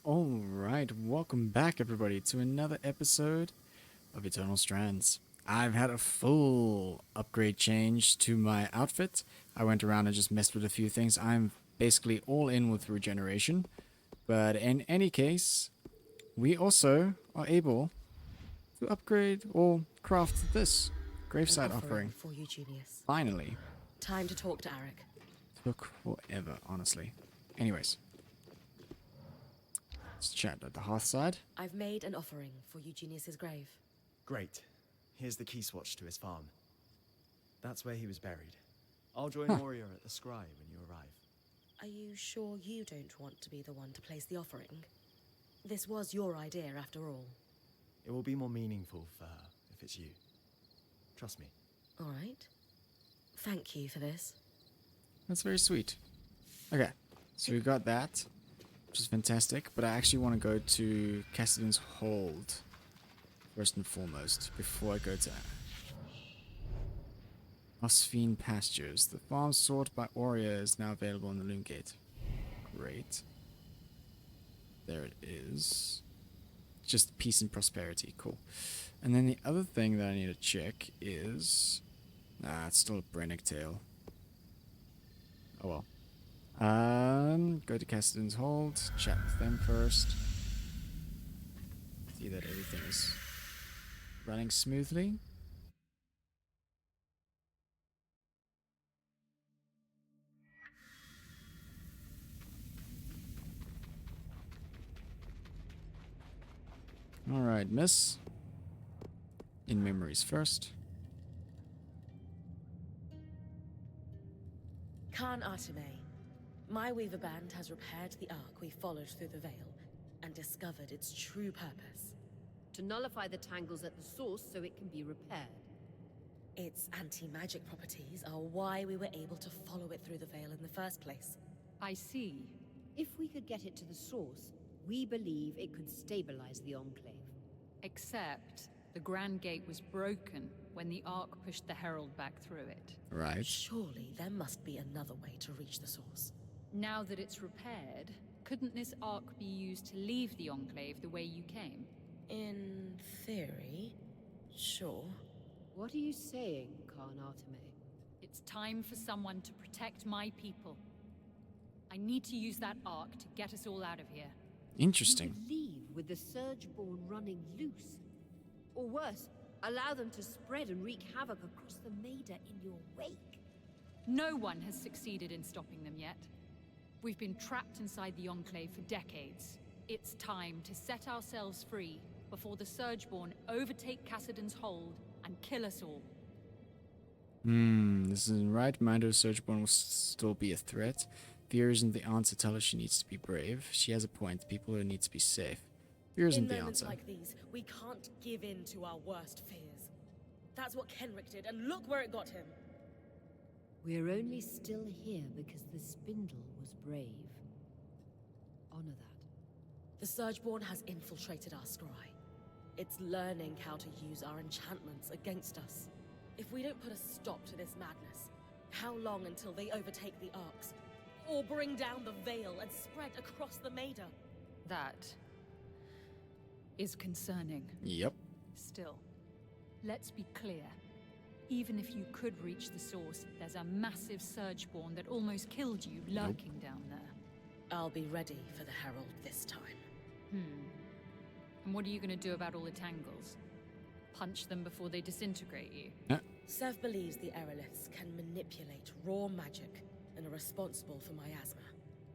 Alright, welcome back everybody to another episode of Eternal Strands. I've had a full upgrade change to my outfit. I went around and just messed with a few things. I'm basically all in with regeneration. But in any case, we also are able to upgrade or craft this graveside offering. For you, Genius. Finally. Time to talk to Arik. Took forever, honestly. Anyways, let's chat at the hearthside. I've made an offering for Eugenius's grave. Great. Here's the key swatch to his farm. That's where he was buried. I'll join Orias at the scry when you arrive. Are you sure you don't want to be the one to place the offering? This was your idea, after all. It will be more meaningful for her if it's you. Trust me. All right. Thank you for this. That's very sweet. Okay, so we got that, which is fantastic, but I actually want to go to Cassidy's Hold first and foremost before I go to Osphine Pastures. The farm sought by Orias is now available on the Loom Gate. Great. There it is. Just peace and prosperity. Cool. And then the other thing that I need to check is... it's still a Brennick tail. Oh well. Go to Cassidy's Hold, chat with them first. See that everything is running smoothly. Alright, miss. In memories first. Khan Arteme, my Weaver band has repaired the arc we followed through the Veil and discovered its true purpose. To nullify the tangles at the source so it can be repaired. Its anti-magic properties are why we were able to follow it through the Veil in the first place. I see. If we could get it to the source, we believe it could stabilize the Enclave. Except the Grand Gate was broken when the Ark pushed the Herald back through it. Right. Surely there must be another way to reach the source. Now that it's repaired, couldn't this Ark be used to leave the Enclave the way you came? In theory, sure. What are you saying, Khan Arteme? It's time for someone to protect my people. I need to use that Ark to get us all out of here. Interesting. You would leave with the Surgeborn running loose. Or worse, allow them to spread and wreak havoc across the Maida in your wake. No one has succeeded in stopping them yet. We've been trapped inside the Enclave for decades. It's time to set ourselves free before the Surgeborn overtake Cassidy's Hold and kill us all. This isn't right. Mind of Surgeborn will still be a threat. Fear isn't the answer. Tell her she needs to be brave. She has a point. People who need to be safe. Fear isn't the moments answer. like these, we can't give in to our worst fears. That's what Kenrick did, and look where it got him. We're only still here because the Spindle was brave. Honor that. The Surgeborn has infiltrated our scry. It's learning how to use our enchantments against us. If we don't put a stop to this madness, how long until they overtake the Arcs? Or bring down the Veil and spread across the Maida? That is concerning. Yep. Still, let's be clear. Even if you could reach the source, there's a massive Surgeborn that almost killed you lurking down there. I'll be ready for the Herald this time. And what are you going to do about all the tangles? Punch them before they disintegrate you? Sev believes the Aeroliths can manipulate raw magic and are responsible for miasma.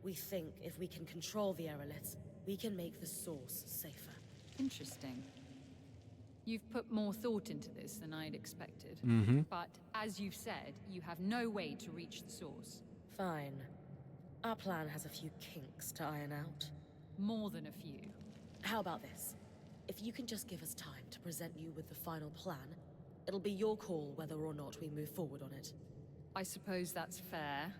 We think if we can control the Aeroliths, we can make the source safer. Interesting. You've put more thought into this than I'd expected. But as you've said, you have no way to reach the source. Fine. Our plan has a few kinks to iron out. More than a few. How about this? If you can just give us time to present you with the final plan, it'll be your call whether or not we move forward on it. I suppose that's fair.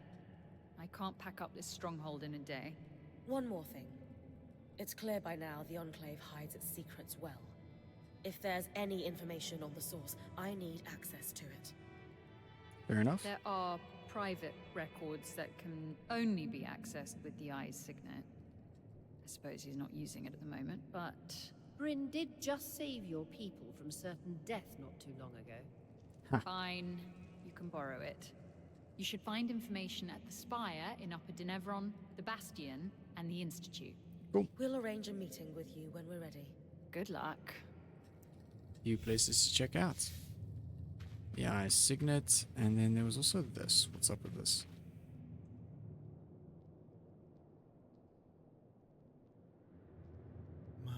I can't pack up this stronghold in a day. One more thing. It's clear by now the Enclave hides its secrets well. If there's any information on the source, I need access to it. Fair enough. There are private records that can only be accessed with the Eye's signet. suppose he's not using it at the moment, but... Brynn did just save your people from certain death not too long ago. Fine, you can borrow it. You should find information at the Spire in Upper Denevron, the Bastion, and the Institute. We'll arrange a meeting with you when we're ready. Good luck. Few places to check out. The Eye Signet, and then there was also this. What's up with this? My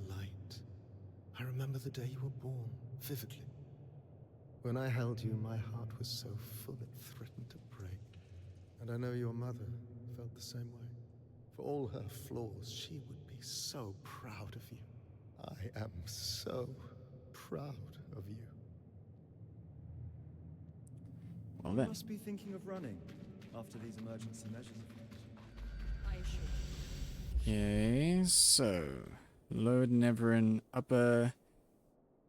light. I remember the day you were born, vividly. When I held you, my heart was so full it threatened to break. And I know your mother felt the same way. For all her flaws, she would be so proud of you. I am so proud of you. Well You then. must be thinking of running after these emergency measures. I assure you. Okay, so Lower Neverin, Upper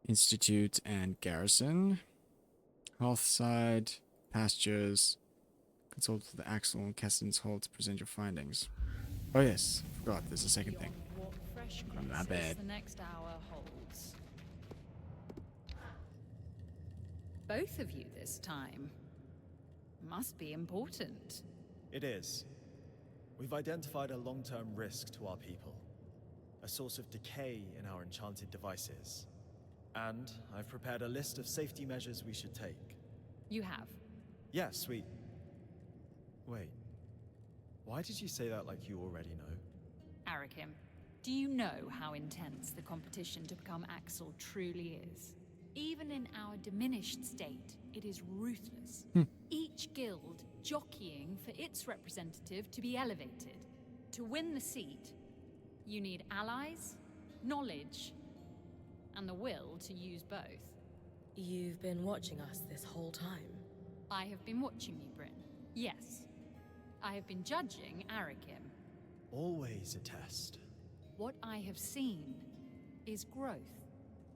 Institute and Garrison, Hearthside, Pastures. Consult with the Axel and Cassidon's Hall to present your findings. Oh yes, forgot. There's a second thing. Beyond what fresh My crisis bad. the next hour holds. Both of you this time. Must be important. It is. We've identified a long-term risk to our people. A source of decay in our enchanted devices. And I've prepared a list of safety measures we should take. You have. Yes, we... Wait. Why did you say that like you already know? Arakim, do you know how intense the competition to become Axel truly is? Even in our diminished state, it is ruthless. Each guild jockeying for its representative to be elevated. To win the seat, you need allies, knowledge, and the will to use both. You've been watching us this whole time. I have been watching you, Brynn. Yes. I have been judging Arakim. Always a test. What I have seen is growth.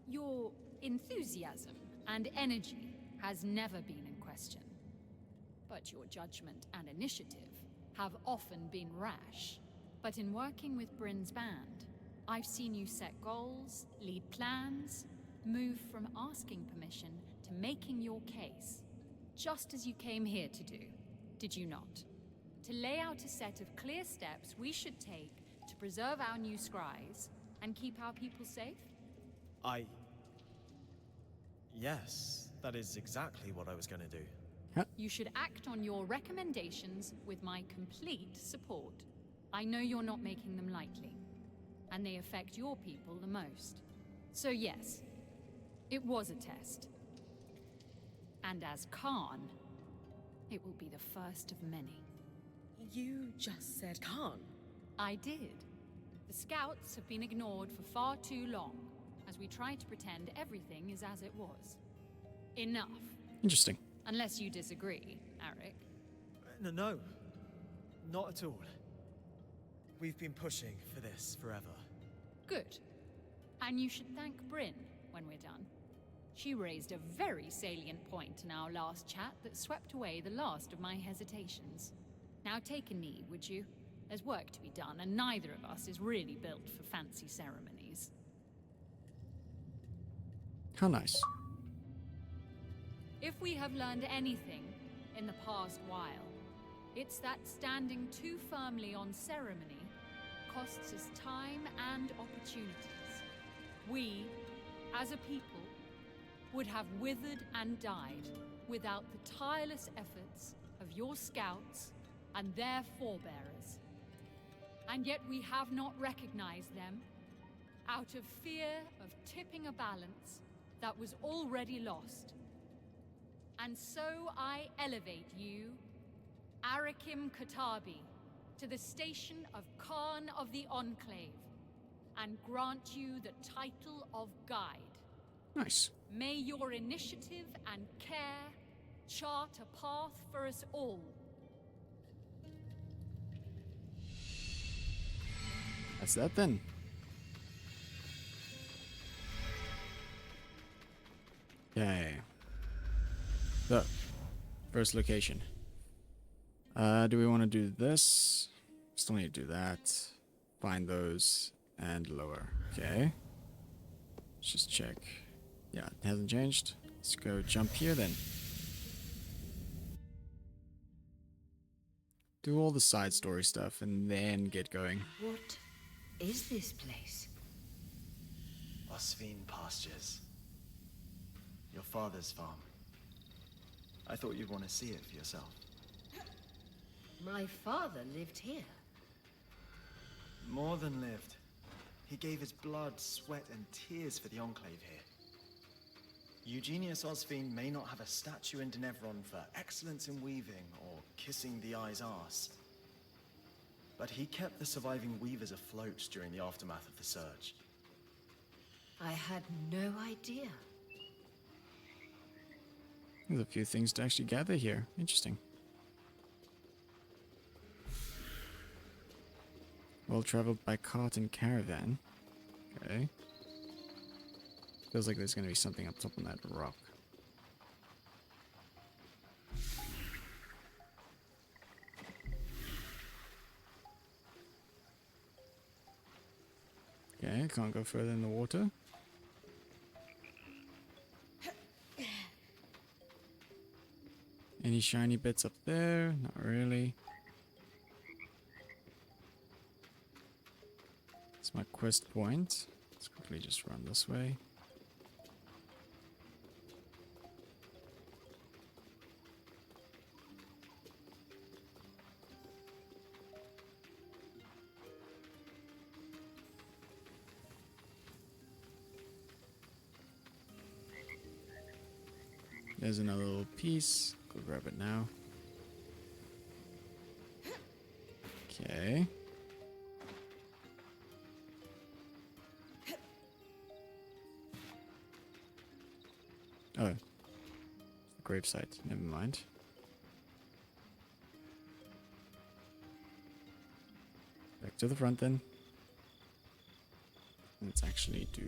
Your enthusiasm and energy has never been in question. But your judgment and initiative have often been rash. But in working with Brynn's band, I've seen you set goals, lead plans, move from asking permission to making your case. Just as you came here to do, did you not? To lay out a set of clear steps we should take to preserve our new scries and keep our people safe? Yes, that is exactly what I was going to do. You should act on your recommendations with my complete support. I know you're not making them lightly, and they affect your people the most. So yes, it was a test. And as Khan, it will be the first of many. You just said Khan. I did. The scouts have been ignored for far too long, as we try to pretend everything is as it was. Enough. Interesting. Unless you disagree, Arik. No, not at all. We've been pushing for this forever. Good. And you should thank Brynn when we're done. She raised a very salient point in our last chat that swept away the last of my hesitations. Now take a knee, would you? There's work to be done, and neither of us is really built for fancy ceremonies. How nice. If we have learned anything in the past while, it's that standing too firmly on ceremony costs us time and opportunities. We, as a people, would have withered and died without the tireless efforts of your scouts and their forebearers. And yet we have not recognized them out of fear of tipping a balance that was already lost. And so I elevate you, Arakim Katabi, to the station of Khan of the Enclave, and grant you the title of Guide. Nice. May your initiative and care chart a path for us all. That's that then. Okay. So, first location. Do we want to do this? Still need to do that. find those and lower. Okay. Let's just check. Yeah, it hasn't changed. Let's go jump here then. Do all the side story stuff and then get going. What is this place? Osvine pastures. Your father's farm. I thought you'd want to see it for yourself. My father lived here. More than lived. He gave his blood, sweat, and tears for the Enclave here. Eugenius Osvine may not have a statue in Denevron for excellence in weaving or kissing the eye's arse, but he kept the surviving weavers afloat during the aftermath of the Surge. I had no idea. There's a few things to actually gather here. Interesting. Well traveled by cart and caravan. Okay. Feels like there's gonna be something up top on that rock. Okay, can't go further in the water. Any shiny bits up there? Not really. It's my quest point. Let's quickly just run this way. There's another little piece. Go grab it now. Okay. Oh. The gravesite. Never mind. Back to the front then. Let's actually do...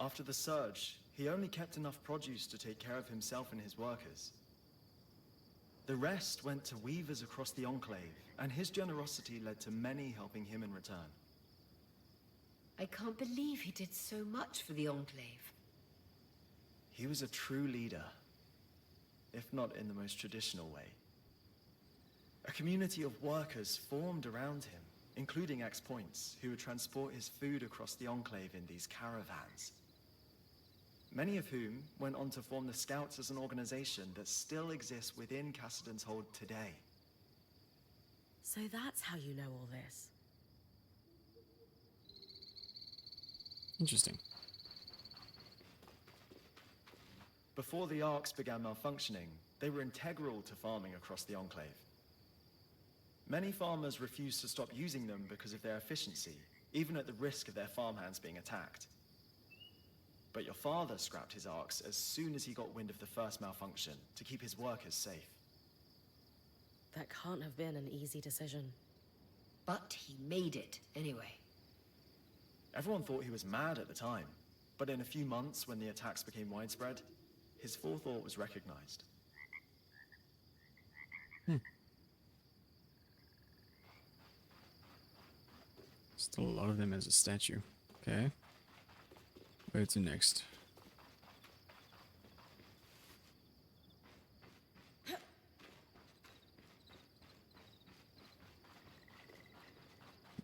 After the Surge, he only kept enough produce to take care of himself and his workers. The rest went to weavers across the Enclave, and his generosity led to many helping him in return. I can't believe he did so much for the Enclave. He was a true leader, if not in the most traditional way. A community of workers formed around him, including ex-points, who would transport his food across the Enclave in these caravans. Many of whom went on to form the Scouts as an organization that still exists within Cassidon's Hold today. So that's how you know all this. Interesting. Before the Arcs began malfunctioning, they were integral to farming across the Enclave. Many farmers refused to stop using them because of their efficiency, even at the risk of their farmhands being attacked. But your father scrapped his arcs as soon as he got wind of the first malfunction to keep his workers safe. That can't have been an easy decision. But he made it anyway. Everyone thought he was mad at the time, but in a few months when the attacks became widespread, his forethought was recognized. Still a lot of them as a statue. Okay. Where to next?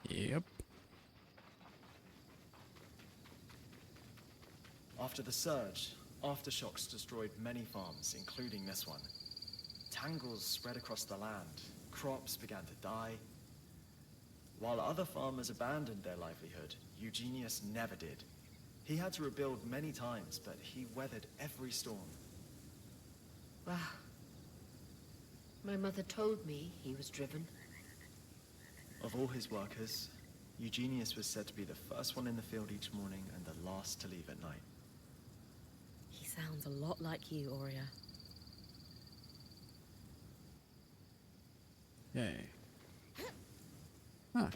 Yep. After the Surge, aftershocks destroyed many farms, including this one. Tangles spread across the land, crops began to die. While other farmers abandoned their livelihood, Eugenius never did. He had to rebuild many times, but he weathered every storm. Wow. My mother told me he was driven. Of all his workers, Eugenius was said to be the first one in the field each morning and the last to leave at night. He sounds a lot like you, Oria. Yay. Huh.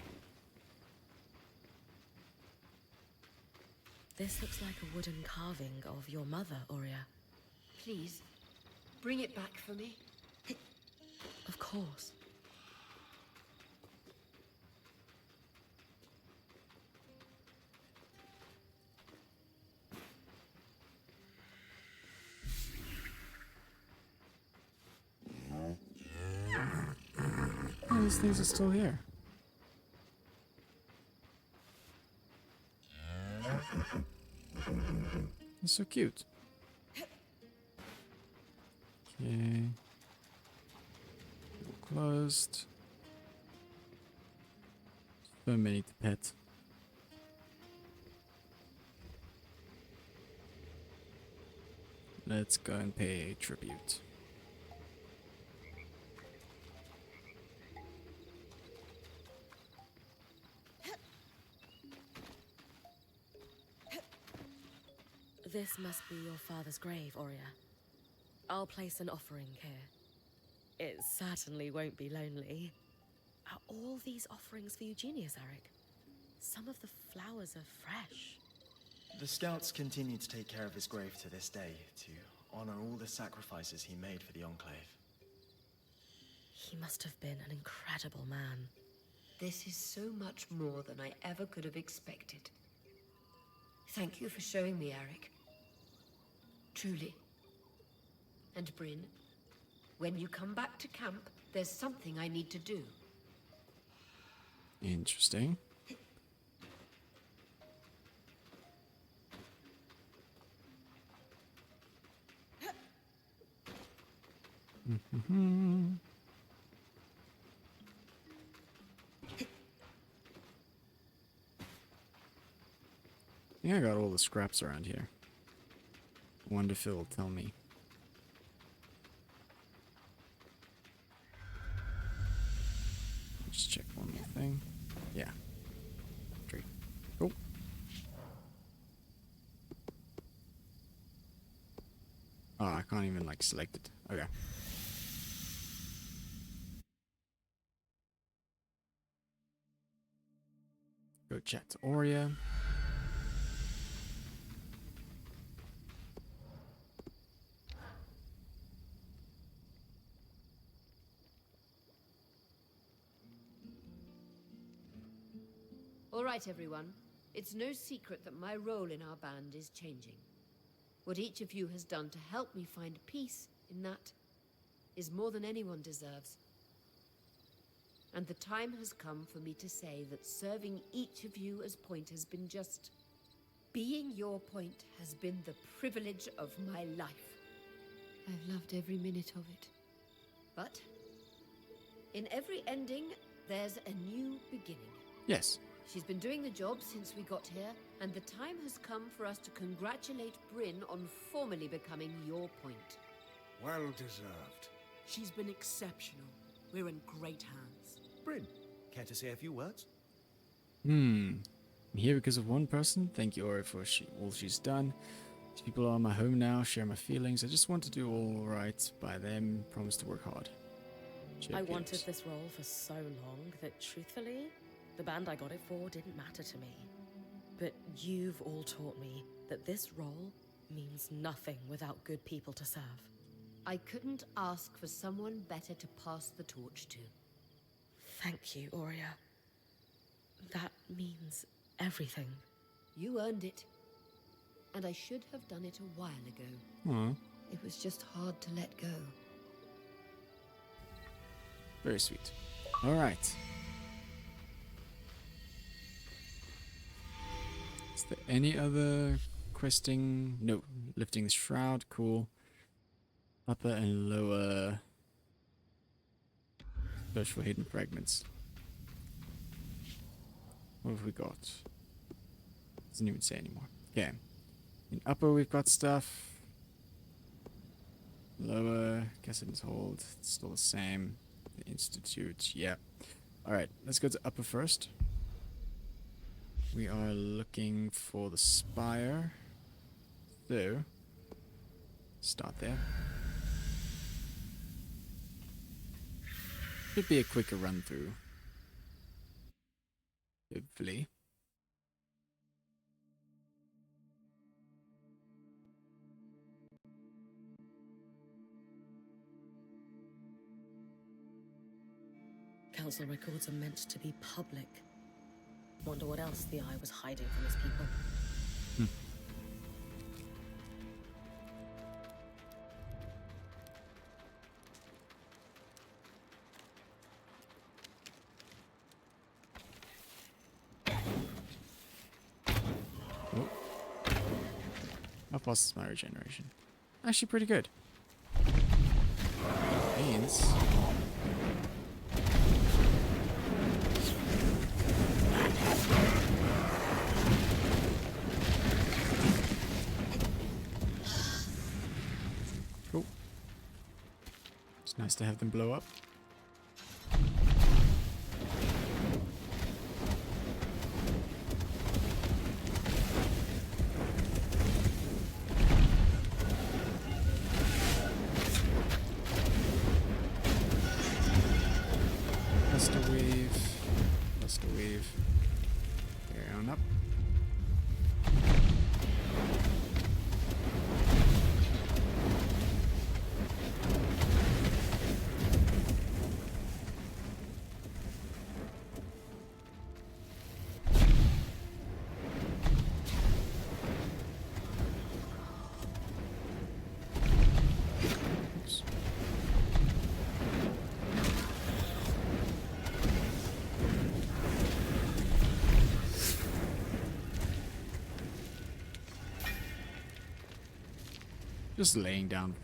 This looks like a wooden carving of your mother, Oria. Please, bring it back for me. Of course. Oh, these things are still here. They're so cute. Okay. Closed. So many to pet. Let's go and pay tribute. This must be your father's grave, Oria. I'll place an offering here. It certainly won't be lonely. Are all these offerings for Eugenius, Eric? Some of the flowers are fresh. The scouts continue to take care of his grave to this day, to honor all the sacrifices he made for the Enclave. He must have been an incredible man. This is so much more than I ever could have expected. Thank you for showing me, Eric. Truly. And Brynn, when you come back to camp, there's something I need to do. Interesting. Yeah, I got all the scraps around here. Wonder if it'll tell me. Just check one more thing. Yeah. 3. Oh. Oh, I can't even like select it. Okay. Go chat to Oria. All right, everyone. It's no secret that my role in our band is changing. What each of you has done to help me find peace in that is more than anyone deserves. And the time has come for me to say that serving each of you as point has been just... Being your point has been the privilege of my life. I've loved every minute of it. But in every ending, there's a new beginning. Yes. She's been doing the job since we got here, and the time has come for us to congratulate Brynn on formally becoming your point. Well deserved. She's been exceptional. We're in great hands. Brynn, care to say a few words? I'm here because of one person. Thank you, Ori, for all she's done. These people are my home now, share my feelings. I just want to do all right by them, promise to work hard. I wanted this role for so long that, truthfully, the band I got it for didn't matter to me. But you've all taught me that this role means nothing without good people to serve. I couldn't ask for someone better to pass the torch to. Thank you, Oria. That means everything. You earned it. And I should have done it a while ago. Aw, It was just hard to let go. very sweet. Alright. Is there any other questing? No. Lifting the shroud, cool. Upper and lower. Search for hidden fragments. What have we got? Doesn't even say anymore. Okay. In upper we've got stuff. Lower, Cassidon's Hold, it's still the same. The Institute, yeah. Alright, let's go to upper first. We are looking for the spire. So, start there. Should be a quicker run through. Hopefully. Council records are meant to be public. Wonder what else the Eye was hiding from his people. How fast is my regeneration? Actually pretty good. Means cool. It's nice to have them blow up. Let's go wave. Carry on up. Oops. Just laying down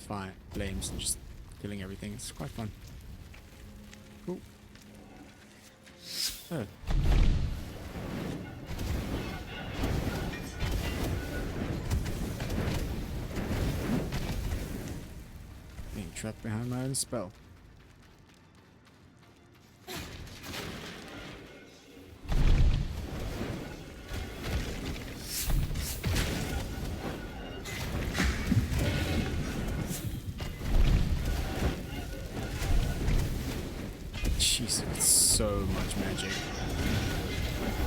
fire flames and just killing everything. It's quite fun. Cool. Oh. Being trapped behind my own spell. Jeez, it's so much magic.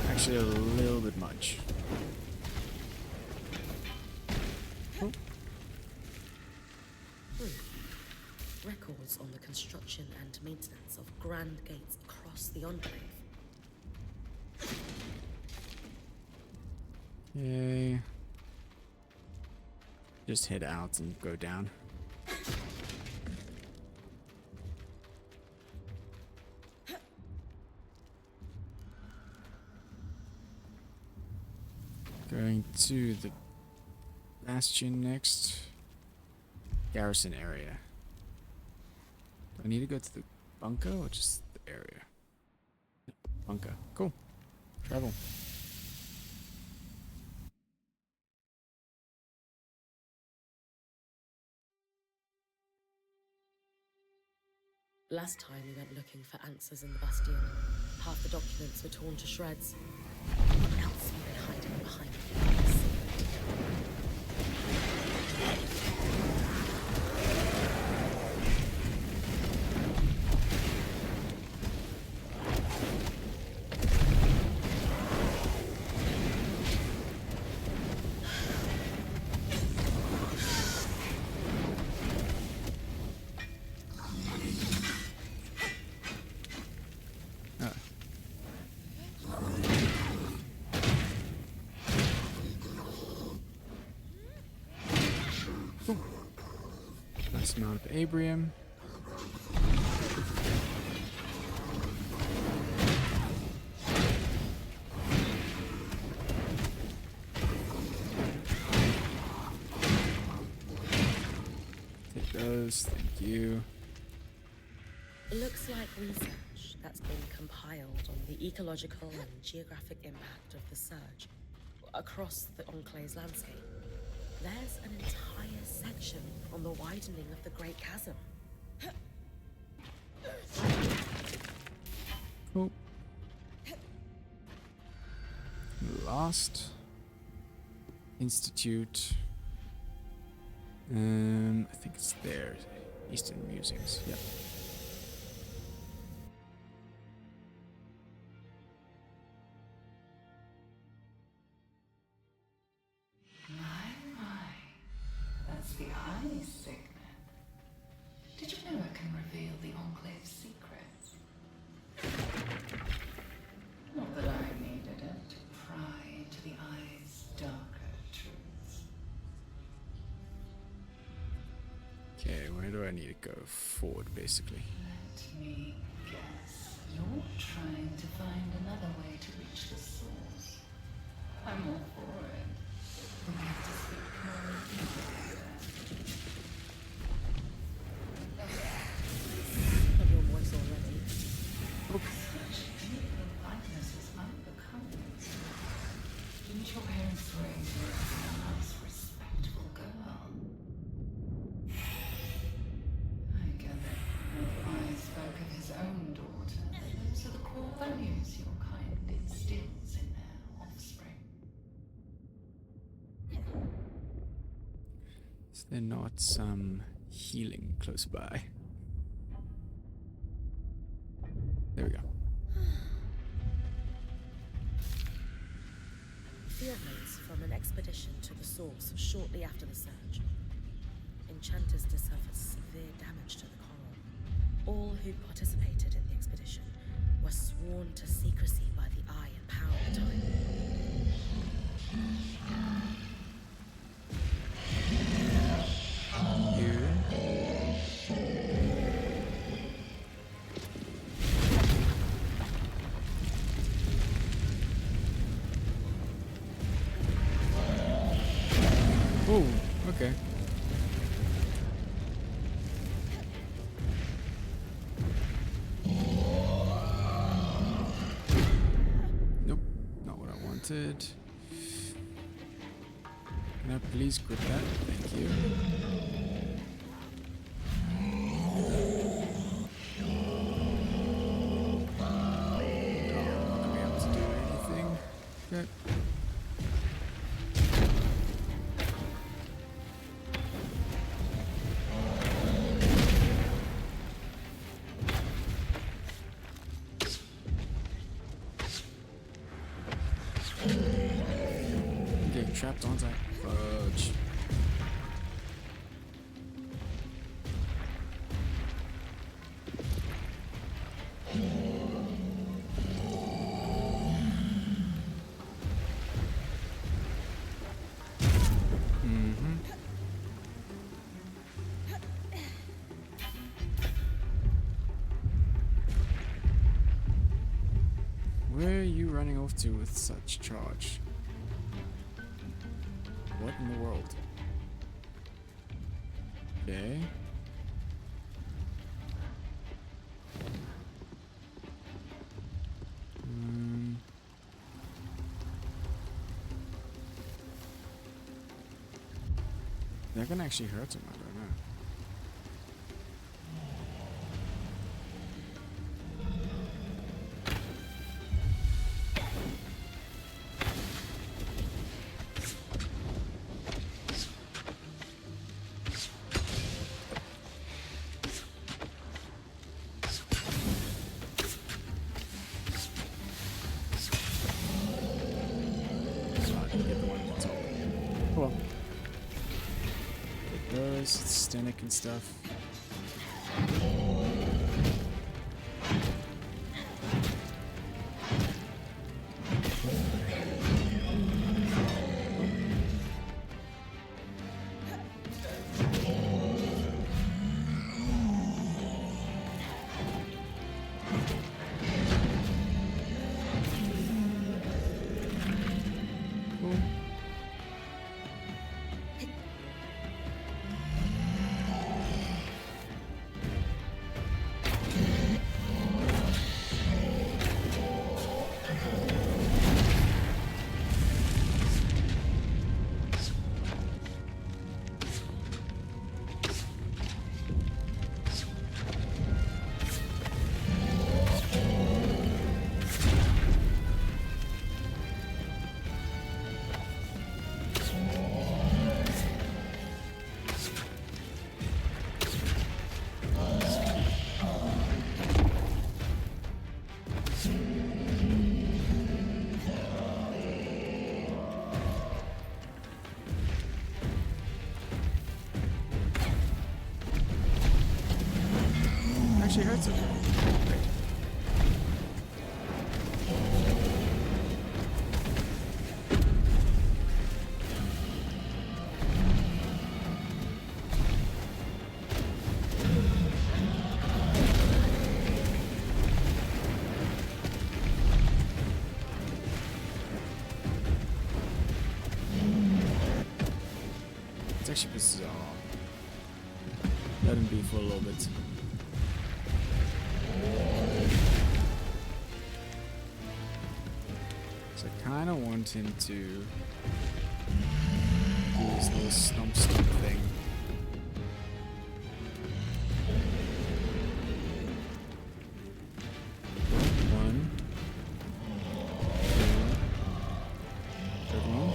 Actually, a little bit much. Oh. Records on the construction and maintenance of grand gates across the Enclave. Yay. Just head out and go down. Going to the bastion next. Garrison area. Do I need to go to the bunker or just the area? Bunker. Cool. Travel. Last time we went looking for answers in the bastion. Half the documents were torn to shreds. What else were they hiding behind the walls? Nice amount of Abrium. Take those, thank you. It looks like research that's been compiled on the ecological and geographic impact of the surge across the Enclave's landscape. There's an entire section on the widening of the Great Chasm. Cool. Last Institute. I think it's there. Eastern Musings. Yep. That's the eye signal. Did you know it can reveal the Enclave's secrets? need to go forward, basically. Let me guess. You're trying to find another way to reach the source. I'm all for it. We have to speak more deeply. Of your voice already. Such deep politeness is unbecoming. Didn't your parents raise you as a nice, respectful girl? I gather Rufal spoke of his own daughter. Those are the core values your kind instills in their offspring. Is there not some healing close by? There we go. Field notes from an expedition to the source shortly after the surge. Enchanters suffered severe damage to the coral. All who participated in the expedition were sworn to secrecy by the Eye and Power of Time. Oh, okay. Nope, not what I wanted. Can I please grip that? Thank you. Oh, I'm not gonna be able to do anything. Okay. Getting trapped, aren't I? Fudge. Where are you running off to with such charge? What in the world? Okay. They're gonna actually hurt him, I don't know. Stenic and stuff. Actually hurts him. Great. actually bizarre. Let him be for a little bit. So I kind of want him to do his little stomp thing. One. Two. Third one.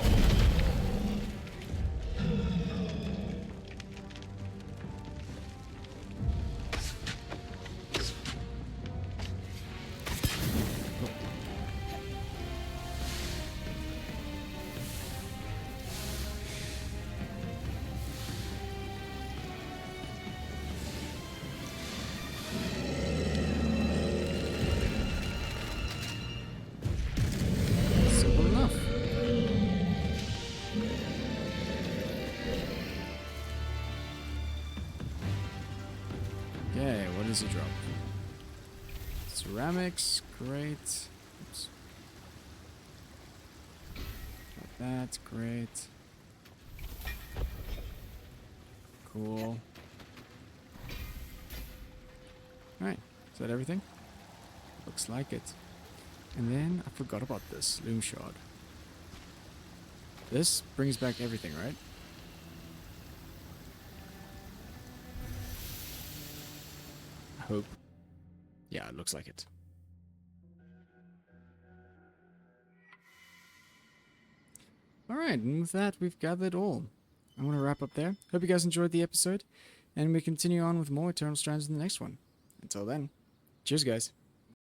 Simple enough. Okay, what does he drop? Ceramics, great. Oops. Got that, great. Cool. Alright, is that everything? Looks like it. And then I forgot about this loom shard. This brings back everything, right? I hope. Yeah, it looks like it. Alright, and with that, we've gathered all. I want to wrap up there. Hope you guys enjoyed the episode, and we continue on with more Eternal Strands in the next one. Until then, cheers, guys.